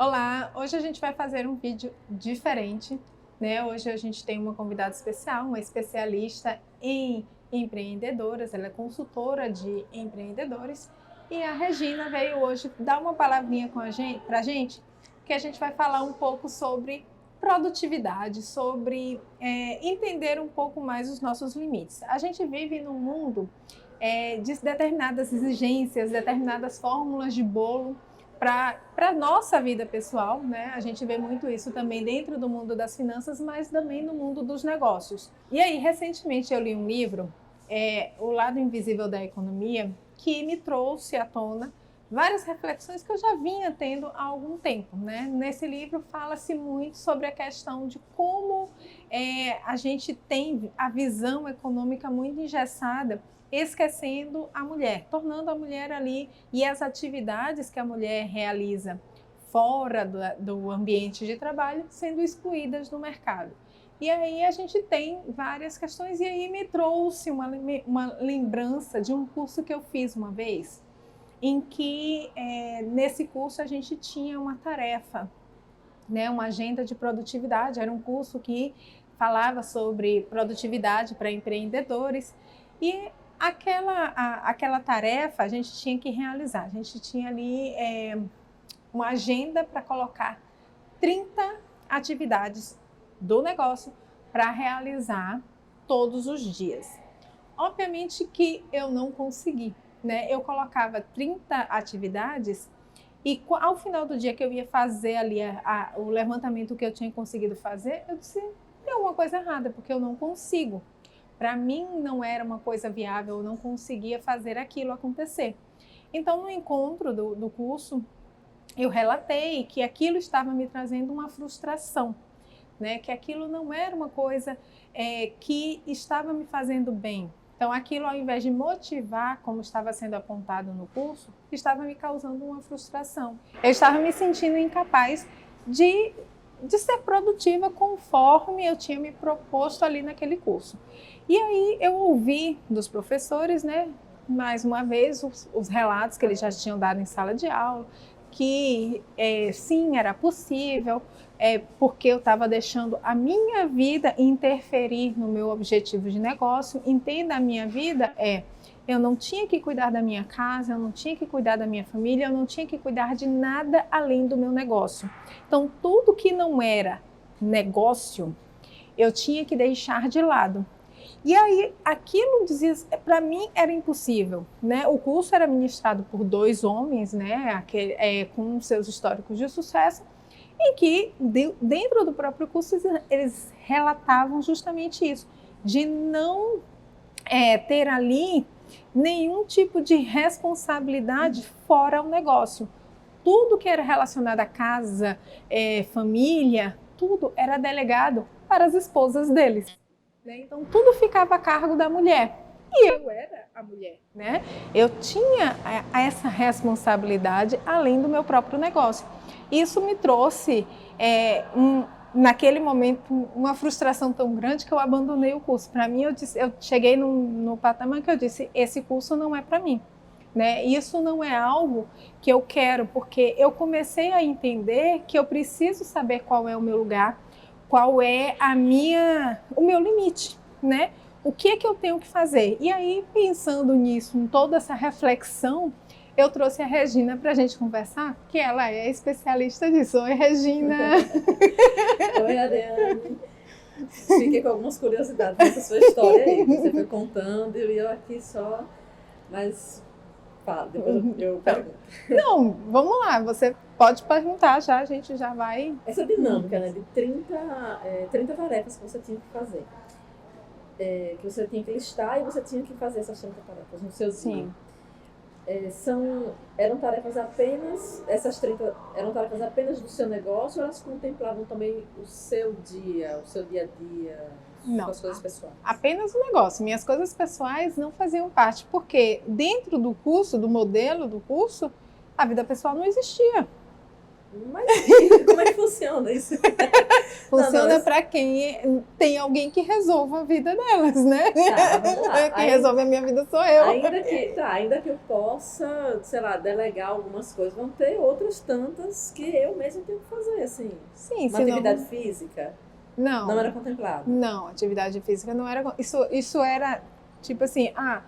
Olá, hoje a gente vai fazer um vídeo diferente, né? Hoje a gente tem uma convidada especial, uma especialista em empreendedoras, ela é consultora de empreendedores e a Regina veio hoje dar uma palavrinha com a gente, pra gente, que a gente vai falar um pouco sobre produtividade, sobre entender um pouco mais os nossos limites. A gente vive num mundo de determinadas exigências, determinadas fórmulas de bolo, para a nossa vida pessoal, né? A gente vê muito isso também dentro do mundo das finanças, mas também no mundo dos negócios. E aí, recentemente eu li um livro, O Lado Invisível da Economia, que me trouxe à tona várias reflexões que eu já vinha tendo há algum tempo, né? Nesse livro fala-se muito sobre a questão de como a gente tem a visão econômica muito engessada, esquecendo a mulher, tornando a mulher ali e as atividades que a mulher realiza fora do ambiente de trabalho sendo excluídas do mercado. E aí a gente tem várias questões e aí me trouxe uma lembrança de um curso que eu fiz uma vez, em que nesse curso a gente tinha uma tarefa, né, uma agenda de produtividade, era um curso que falava sobre produtividade para empreendedores e aquela tarefa a gente tinha que realizar. A gente tinha ali uma agenda para colocar 30 atividades do negócio para realizar todos os dias. Obviamente que eu não consegui, né? Eu colocava 30 atividades e ao final do dia que eu ia fazer ali o levantamento que eu tinha conseguido fazer, eu disse, tem alguma coisa errada, porque eu não consigo. Para mim não era uma coisa viável, eu não conseguia fazer aquilo acontecer. Então, no encontro do curso, eu relatei que aquilo estava me trazendo uma frustração, né? Que aquilo não era uma coisa que estava me fazendo bem. Então, aquilo, ao invés de motivar, como estava sendo apontado no curso, estava me causando uma frustração. Eu estava me sentindo incapaz de ser produtiva conforme eu tinha me proposto ali naquele curso. E aí eu ouvi dos professores, né, mais uma vez, os relatos que eles já tinham dado em sala de aula, que sim, era possível, porque eu estava deixando a minha vida interferir no meu objetivo de negócio. Entenda, a minha vida eu não tinha que cuidar da minha casa, eu não tinha que cuidar da minha família, eu não tinha que cuidar de nada além do meu negócio. Então, tudo que não era negócio, eu tinha que deixar de lado. E aí, aquilo para mim era impossível, né? O curso era ministrado por 2 homens, né? Com seus históricos de sucesso, em que dentro do próprio curso eles relatavam justamente isso, de não ter ali nenhum tipo de responsabilidade fora o negócio. Tudo que era relacionado à casa, família, tudo era delegado para as esposas deles. Então, tudo ficava a cargo da mulher. E eu era a mulher, né? Eu tinha essa responsabilidade além do meu próprio negócio. Isso me trouxe, naquele momento, uma frustração tão grande que eu abandonei o curso. Para mim, eu cheguei no patamar que eu disse, esse curso não é para mim. Né? Isso não é algo que eu quero, porque eu comecei a entender que eu preciso saber qual é o meu lugar, qual é o meu limite, né? O que é que eu tenho que fazer? E aí, pensando nisso, em toda essa reflexão, eu trouxe a Regina para a gente conversar, que ela é especialista disso. Oi, Regina! Oi, Ariane! Fiquei com algumas curiosidades nessa sua história aí. Você foi contando e eu aqui só... Mas, fala, depois eu pergunto. Não, vamos lá. Você pode perguntar já, a gente já vai... Essa dinâmica, né, de 30 tarefas que você tinha que fazer. Que você tinha que listar e você tinha que fazer essas 30 tarefas no seu dia. Sim. Eram tarefas apenas, essas 30 eram tarefas apenas do seu negócio ou elas contemplavam também o seu dia a dia, não, suas coisas pessoais? Apenas o negócio. Minhas coisas pessoais não faziam parte, porque dentro do curso, do modelo do curso, a vida pessoal não existia. Mas como é que funciona isso? Funciona para quem tem alguém que resolva a vida delas, né? Tá, vamos lá. Quem resolve a minha vida sou eu. Ainda que eu possa, sei lá, delegar algumas coisas, vão ter outras tantas que eu mesma tenho que fazer, assim. Sim, Uma atividade física não era contemplado. Não, atividade física não era. Isso era tipo assim, a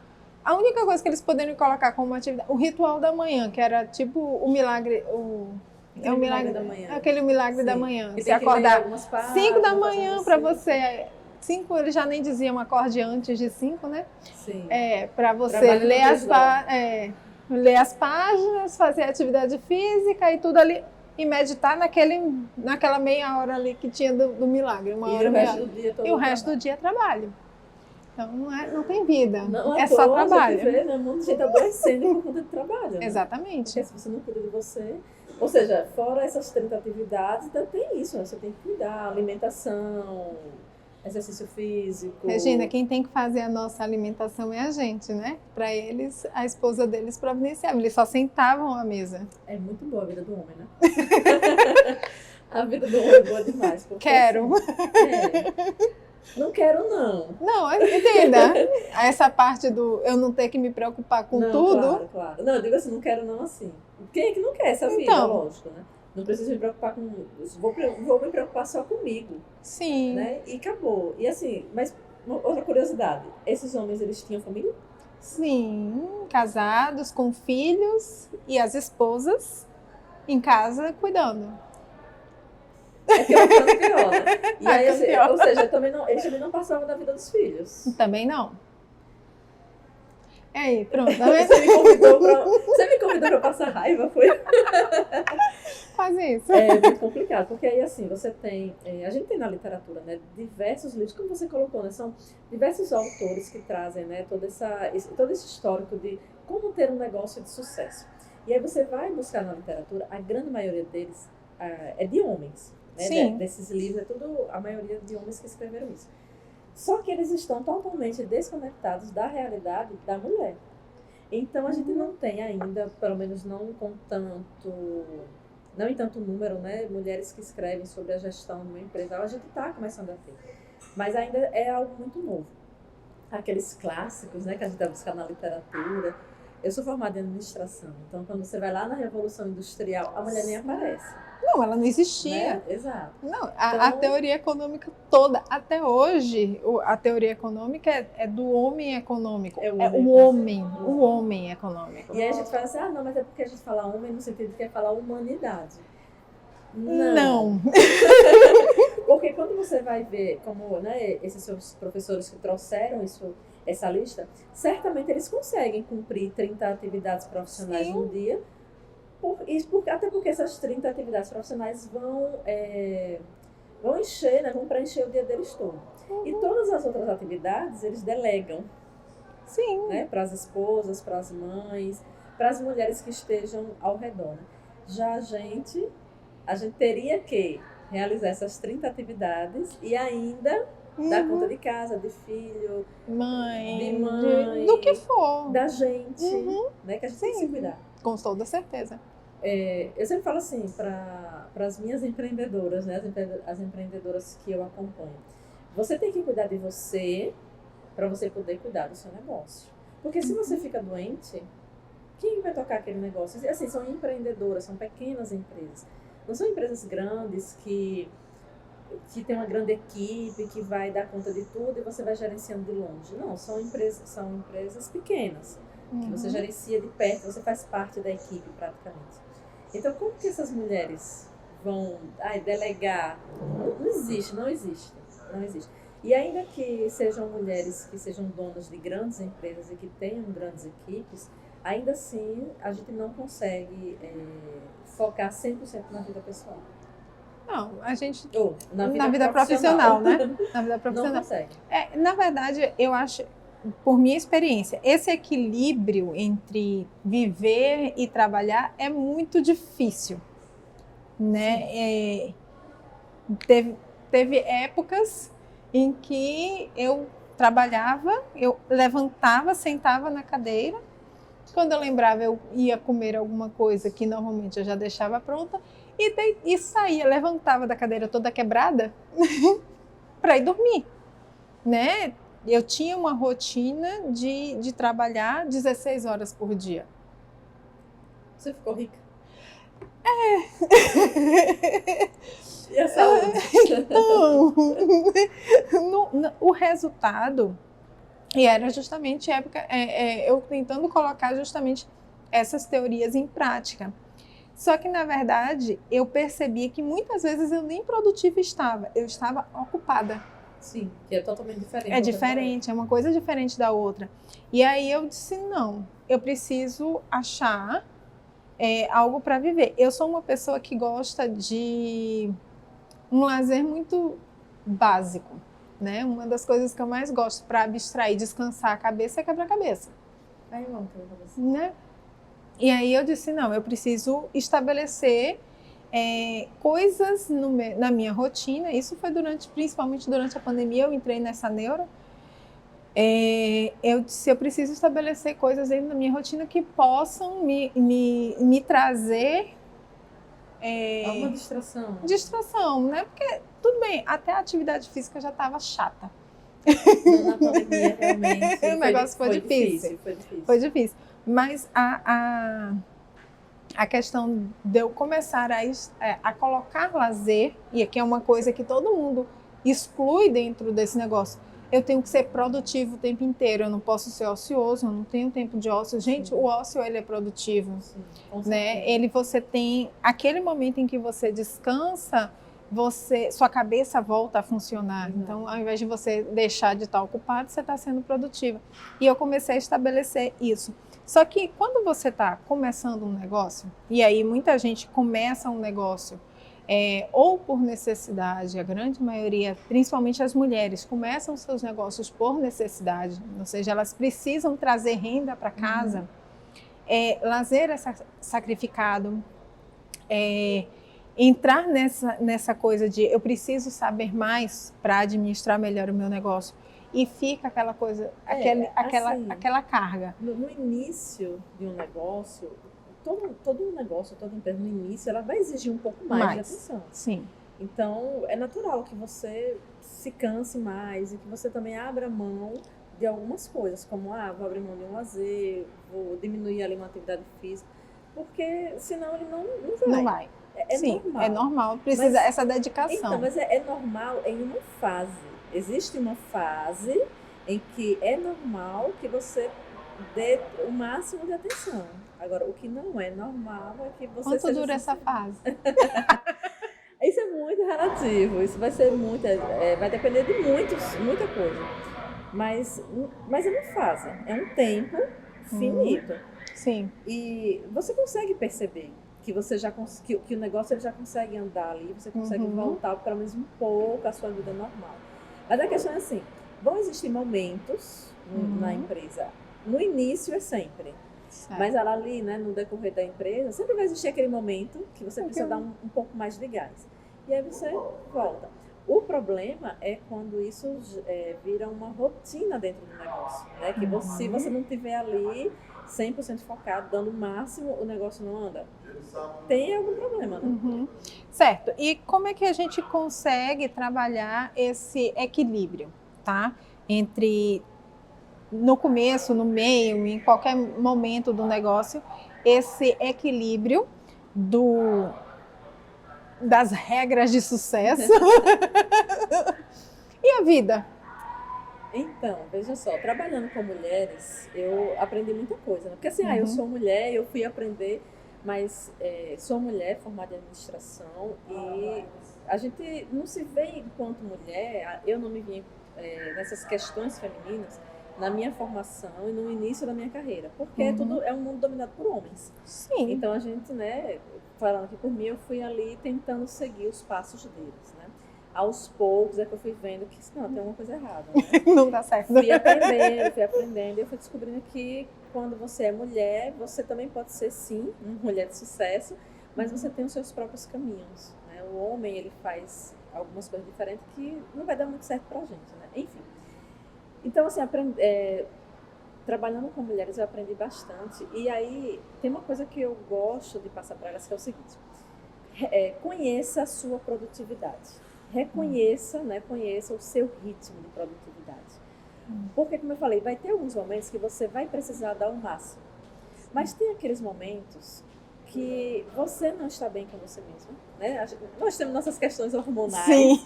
única coisa que eles poderiam colocar como atividade, o ritual da manhã, que era tipo o milagre, é o milagre da manhã. Aquele milagre da manhã. Você acordar 5 da manhã para você. 5, ele já nem diziam acorde antes de 5, né? Sim. Para você ler as páginas, fazer atividade física e tudo ali. E meditar naquela meia hora ali que tinha do milagre. E o resto do dia é trabalho. Então não tem vida. É só trabalho. Muita gente adoecendo por conta de trabalho. Né? Exatamente. Porque se você não cuida de você. Ou seja, fora essas 30 atividades, ainda tem isso, né? Você tem que cuidar, alimentação, exercício físico. Regina, quem tem que fazer a nossa alimentação é a gente, né? Para eles, a esposa deles providenciava. Eles só sentavam à mesa. É muito boa a vida do homem, né? A vida do homem é boa demais. Quero. Não quero, não. Não, entenda. Essa parte do eu não ter que me preocupar com tudo. Claro. Não, eu digo assim, não quero não assim. Quem é que não quer essa vida, lógico, né? Não preciso me preocupar com... Vou me preocupar só comigo. Sim. Né? E acabou. E assim, mas outra curiosidade. Esses homens, eles tinham família? Sim, casados, com filhos e as esposas em casa cuidando. É que é ficando pior, né? E aí, assim, ou seja, eles também não passavam da vida dos filhos. Também não. E aí, pronto. Você me convidou pra passar raiva, foi? Faz isso. É muito complicado, porque aí assim, você tem... a gente tem na literatura, né, diversos livros, como você colocou, né, são diversos autores que trazem, né, todo esse histórico de como ter um negócio de sucesso. E aí você vai buscar na literatura, a grande maioria deles é de homens. Né, Sim. Desses livros, é tudo a maioria de homens que escreveram isso. Só que eles estão totalmente desconectados da realidade da mulher. Então a gente não tem ainda, pelo menos não em tanto número, né, mulheres que escrevem sobre a gestão de uma empresa. A gente está começando a ter, mas ainda é algo muito novo. Aqueles clássicos, né, que a gente vai buscar na literatura. Eu sou formada em administração, então quando você vai lá na Revolução Industrial, a mulher nem aparece. Não, ela não existia. Né? Exato. Não, a teoria econômica toda, até hoje, a teoria econômica é do homem econômico. O homem econômico. E aí a gente fala assim, não, mas é porque a gente fala homem no sentido de que é falar humanidade. Não. Porque quando você vai ver como, né, esses seus professores que trouxeram essa lista, certamente eles conseguem cumprir 30 atividades profissionais no dia. Até porque essas 30 atividades profissionais vão encher, né, vão preencher o dia deles todo. E todas as outras atividades eles delegam. Sim. Né, para as esposas, para as mães, para as mulheres que estejam ao redor. Né? Já a gente teria que realizar essas 30 atividades e ainda dar conta de casa, de filho, de mãe, do que for. da gente, né, que a gente tem que se cuidar. Com toda certeza. Eu sempre falo assim para as minhas empreendedoras, né, as empreendedoras que eu acompanho. Você tem que cuidar de você para você poder cuidar do seu negócio. Porque se você fica doente, quem vai tocar aquele negócio? E, assim, são empreendedoras, são pequenas empresas. Não são empresas grandes que tem uma grande equipe que vai dar conta de tudo e você vai gerenciando de longe. Não, são empresas pequenas, que você gerencia de perto, você faz parte da equipe praticamente. Então, como que essas mulheres vão delegar? Não existe. E ainda que sejam mulheres que sejam donas de grandes empresas e que tenham grandes equipes, ainda assim a gente não consegue focar 100% na vida pessoal. Não, a gente... na vida profissional, né? Na vida profissional. Não consegue. Na verdade, eu acho, por minha experiência, esse equilíbrio entre viver e trabalhar é muito difícil, né? Teve épocas em que eu trabalhava, eu levantava, sentava na cadeira, quando eu lembrava eu ia comer alguma coisa que normalmente eu já deixava pronta, E saía, levantava da cadeira toda quebrada para ir dormir, né? Eu tinha uma rotina de trabalhar 16 horas por dia. Você ficou rica? E a saúde? Então, o resultado, e era justamente época, eu tentando colocar justamente essas teorias em prática. Só que, na verdade, eu percebia que muitas vezes eu nem produtiva estava, eu estava ocupada. Sim, que é totalmente diferente. É diferente, é uma coisa diferente da outra. E aí eu disse, não, eu preciso achar algo para viver. Eu sou uma pessoa que gosta de um lazer muito básico, né? Uma das coisas que eu mais gosto para abstrair, descansar a cabeça é quebra-cabeça. Aí eu amo quebra-cabeça. Né? E aí eu disse, não, eu preciso estabelecer coisas na minha rotina. Isso foi principalmente durante a pandemia, eu entrei nessa neura. Eu disse, eu preciso estabelecer coisas dentro da minha rotina que possam me trazer Alguma distração. Distração, né? Porque, tudo bem, até a atividade física já estava chata. Na pandemia, realmente. O negócio foi difícil. Foi difícil. Mas a questão de eu começar a colocar lazer, e aqui é uma coisa que todo mundo exclui dentro desse negócio, eu tenho que ser produtivo o tempo inteiro, eu não posso ser ocioso, eu não tenho tempo de ócio. Gente, sim, o ócio, ele é produtivo. Sim, né? Você tem aquele momento em que você descansa, sua cabeça volta a funcionar. Uhum. Então, ao invés de você deixar de estar ocupado, você está sendo produtiva. E eu comecei a estabelecer isso. Só que quando você está começando um negócio, e aí muita gente começa um negócio ou por necessidade, a grande maioria, principalmente as mulheres, começam seus negócios por necessidade, ou seja, elas precisam trazer renda para casa. Lazer é sacrificado, entrar nessa coisa de eu preciso saber mais para administrar melhor o meu negócio. E fica aquela coisa, aquela carga. No início de um negócio, todo negócio, toda empresa, no início, ela vai exigir um pouco mais de atenção. Sim. Então, é natural que você se canse mais e que você também abra mão de algumas coisas, como, vou abrir mão de um lazer, vou diminuir ali uma atividade física, porque senão ele não vai. Não vai. Sim, normal. É normal, precisa essa dedicação. Então, mas é normal em uma fase. Existe uma fase em que é normal que você dê o máximo de atenção. Agora, o que não é normal é que você... Quanto dura essa fase? Isso é muito relativo. Isso vai ser vai depender de muita coisa. Mas é uma fase. É um tempo finito. Sim. E você consegue perceber que você que o negócio ele já consegue andar ali, você consegue voltar pelo menos um pouco à sua vida normal. Mas a questão é assim, vão existir momentos na empresa. No início é sempre. Certo. Mas ali, né, no decorrer da empresa, sempre vai existir aquele momento que você precisa dar um pouco mais de gás. E aí você volta. O problema é quando isso vira uma rotina dentro do negócio. Né? Que se você não estiver ali 100% focado, dando o máximo, o negócio não anda. Tem algum problema, né? Certo. E como é que a gente consegue trabalhar esse equilíbrio, tá? Entre no começo, no meio, em qualquer momento do negócio, esse equilíbrio das regras de sucesso e a vida. Então, veja só, trabalhando com mulheres, eu aprendi muita coisa, né? Porque assim, eu sou mulher, eu fui aprender, mas sou mulher formada em administração e a gente não se vê enquanto mulher, eu não me vi nessas questões femininas na minha formação e no início da minha carreira, porque tudo é um mundo dominado por homens. Sim. Então a gente, né, falando aqui por mim, eu fui ali tentando seguir os passos deles, né? Aos poucos é que eu fui vendo que não, tem uma coisa errada, né? Não dá certo. Fui aprendendo e eu fui descobrindo que quando você é mulher, você também pode ser sim uma mulher de sucesso, mas você tem os seus próprios caminhos, né? O homem, ele faz algumas coisas diferentes que não vai dar muito certo pra gente, né? Enfim. Então, assim, trabalhando com mulheres eu aprendi bastante. E aí, tem uma coisa que eu gosto de passar para elas, que é o seguinte. conheça a sua produtividade. Reconheça, né, conheça o seu ritmo de produtividade. Porque, como eu falei, vai ter alguns momentos que você vai precisar dar o máximo. Mas tem aqueles momentos que você não está bem com você mesmo, né? Nós temos nossas questões hormonais, Sim.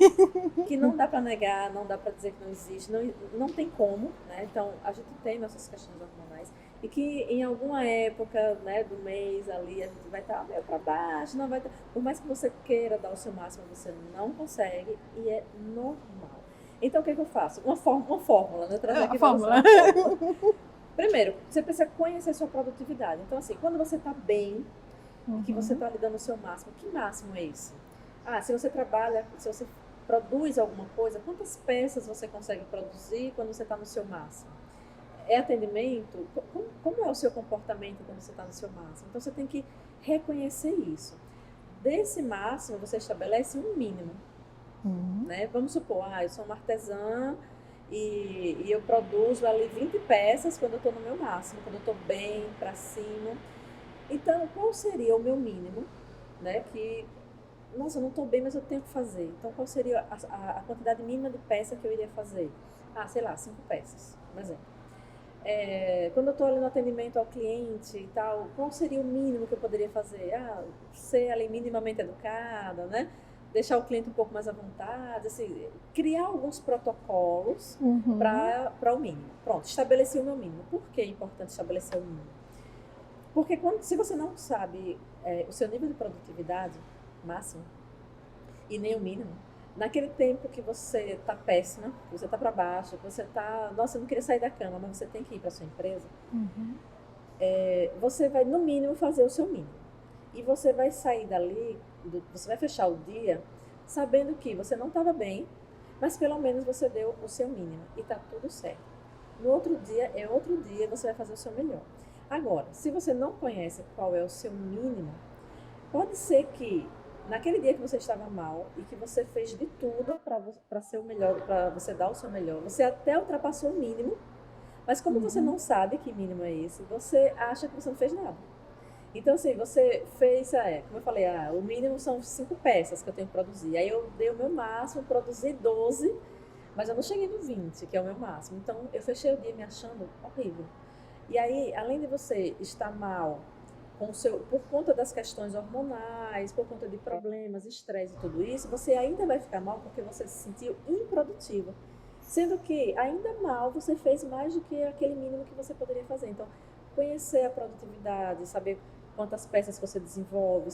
que não dá para negar, não dá para dizer que não existe, não tem como, né? Então, a gente tem nossas questões hormonais e que em alguma época, né, do mês ali, a gente vai estar meio para baixo, não vai estar, por mais que você queira dar o seu máximo, você não consegue e é normal. Então, o que eu faço? Uma fórmula, né? Trazer aqui A fórmula. uma fórmula. Primeiro, você precisa conhecer sua produtividade. Então, assim, quando você está bem, que você está lhe dando o seu máximo, que máximo é esse? Se você trabalha, se você produz alguma coisa, quantas peças você consegue produzir quando você está no seu máximo? É atendimento? Como é o seu comportamento quando você está no seu máximo? Então, você tem que reconhecer isso. Desse máximo, você estabelece um mínimo. Né? Vamos supor, eu sou uma artesã e eu produzo ali 20 peças quando eu estou no meu máximo, quando eu estou bem, para cima. Então, qual seria o meu mínimo, né? Que, nossa, eu não estou bem, mas eu tenho que fazer. Então, qual seria a quantidade mínima de peça que eu iria fazer? Sei lá, 5 peças, por exemplo. Quando eu estou ali no atendimento ao cliente e tal, qual seria o mínimo que eu poderia fazer? Ser ali minimamente educada, né? Deixar o cliente um pouco mais à vontade, assim, criar alguns protocolos para o mínimo. Pronto, estabeleci o meu mínimo. Por que é importante estabelecer o mínimo? Porque se você não sabe o seu nível de produtividade máximo e nem o mínimo, naquele tempo que você está péssima, que você está para baixo, que você está, nossa, eu não queria sair da cama, mas você tem que ir para sua empresa, você vai, no mínimo, fazer o seu mínimo. E você vai sair dali, você vai fechar o dia sabendo que você não estava bem, mas pelo menos você deu o seu mínimo e está tudo certo. No outro dia, outro dia, você vai fazer o seu melhor. Agora, se você não conhece qual é o seu mínimo, pode ser que naquele dia que você estava mal e que você fez de tudo para ser o melhor, para você dar o seu melhor, você até ultrapassou o mínimo, mas como você não sabe que mínimo é esse, você acha que você não fez nada. Então, assim, você fez, como eu falei, o mínimo são 5 peças que eu tenho que produzir. Aí eu dei o meu máximo, produzi 12, mas eu não cheguei no 20, que é o meu máximo. Então, eu fechei o dia me achando horrível. E aí, além de você estar mal por conta das questões hormonais, por conta de problemas, estresse e tudo isso, você ainda vai ficar mal porque você se sentiu improdutiva. Sendo que, ainda mal, você fez mais do que aquele mínimo que você poderia fazer. Então, conhecer a produtividade, saber quantas peças você desenvolve,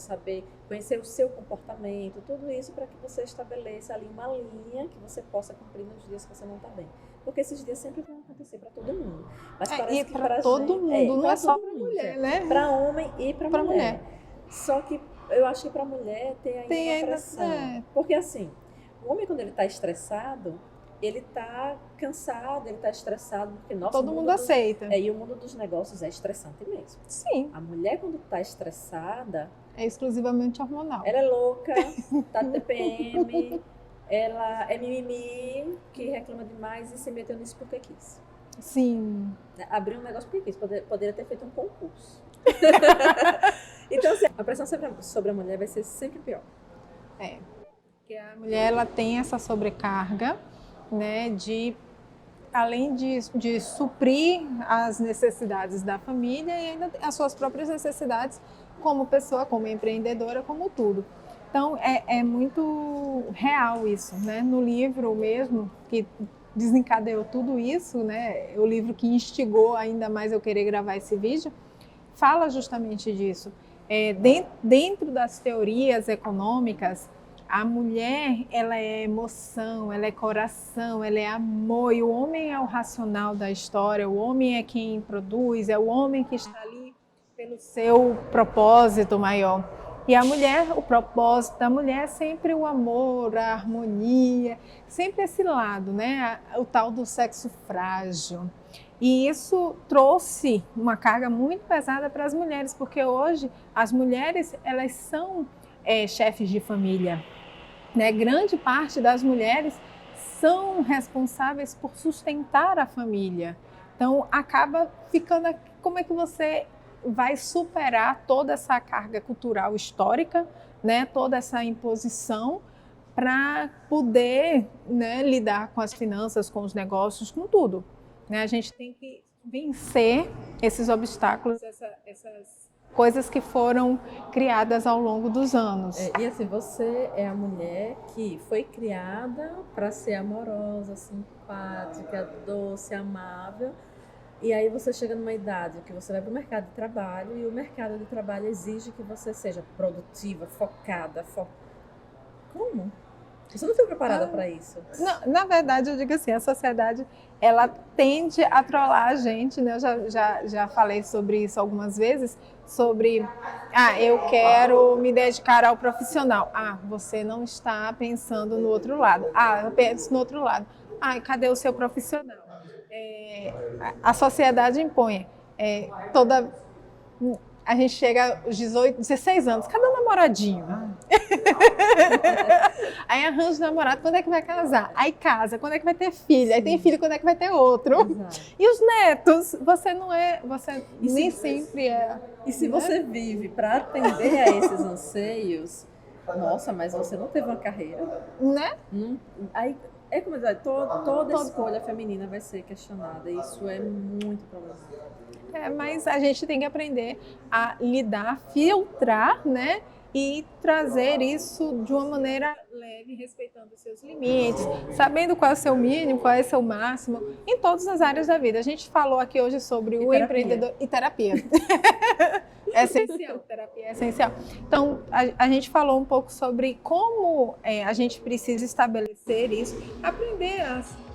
conhecer o seu comportamento, tudo isso para que você estabeleça ali uma linha que você possa cumprir nos dias que você não está bem. Porque esses dias sempre vão acontecer para todo mundo. Mas parece que para todo mundo, não é só para mulher, né? Para homem e para mulher. Só que eu acho que para mulher tem ainda uma pressão. Porque assim, o homem quando ele está estressado, ele está cansado, ele está estressado, porque todo mundo aceita. E o mundo dos negócios é estressante mesmo. Sim. A mulher quando está estressada... é exclusivamente hormonal. Ela é louca, tá de TPM, ela é mimimi, que reclama demais e se meteu nisso porque quis. Sim. Abriu um negócio porque quis, poderia ter feito um concurso. Então, assim, a pressão sobre a mulher vai ser sempre pior. Porque a mulher ela tem essa sobrecarga, né, além de suprir as necessidades da família e ainda as suas próprias necessidades como pessoa, como empreendedora, como tudo. Então, é muito real isso, né? No livro mesmo, que desencadeou tudo isso, né? O livro que instigou ainda mais eu querer gravar esse vídeo, fala justamente disso. Dentro das teorias econômicas, a mulher, ela é emoção, ela é coração, ela é amor, e o homem é o racional da história, o homem é quem produz, é o homem que está ali pelo seu propósito maior. E a mulher, o propósito da mulher é sempre o amor, a harmonia, sempre esse lado, né? O tal do sexo frágil. E isso trouxe uma carga muito pesada para as mulheres, porque hoje as mulheres, elas são chefes de família. Né? Grande parte das mulheres são responsáveis por sustentar a família. Então, acaba ficando... Como é que você vai superar toda essa carga cultural histórica, né, toda essa imposição para poder, né, lidar com as finanças, com os negócios, com tudo. Né? A gente tem que vencer esses obstáculos, essas coisas que foram criadas ao longo dos anos. E assim, você é a mulher que foi criada para ser amorosa, simpática, doce, amável. E aí você chega numa idade que você vai para o mercado de trabalho e o mercado de trabalho exige que você seja produtiva, focada. Como? Você não foi preparada para isso? Não, na verdade, eu digo assim, a sociedade, ela tende a trollar a gente, né? Eu já falei sobre isso algumas vezes, sobre, eu quero me dedicar ao profissional. Você não está pensando no outro lado. Eu penso no outro lado. Cadê o seu profissional? A sociedade impõe. A gente chega aos 18, 16 anos, cadê o namoradinho? Aí arranja o namorado, quando é que vai casar? Aí casa, quando é que vai ter filho? Aí tem filho, quando é que vai ter outro? Exato. E os netos? Você nem sempre é. E se você vive para atender a esses anseios, nossa, mas você não teve uma carreira. Né? Aí, como dizer, toda escolha feminina vai ser questionada. E isso é muito problemático. Mas a gente tem que aprender a lidar, filtrar, né? E trazer isso de uma maneira leve, respeitando os seus limites, sabendo qual é o seu mínimo, qual é o seu máximo, em todas as áreas da vida. A gente falou aqui hoje sobre o empreendedor e terapia. É essencial, terapia é essencial. Então, a gente falou um pouco sobre como a gente precisa estabelecer isso, aprender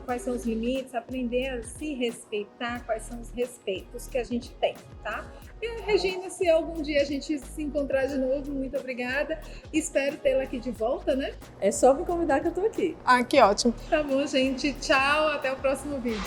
quais são os limites, aprender a se respeitar, quais são os respeitos que a gente tem, tá? E, Regina, se algum dia a gente se encontrar de novo, muito obrigada. Espero tê-la aqui de volta, né? É só me convidar que eu tô aqui. Que ótimo. Tá bom, gente. Tchau, até o próximo vídeo.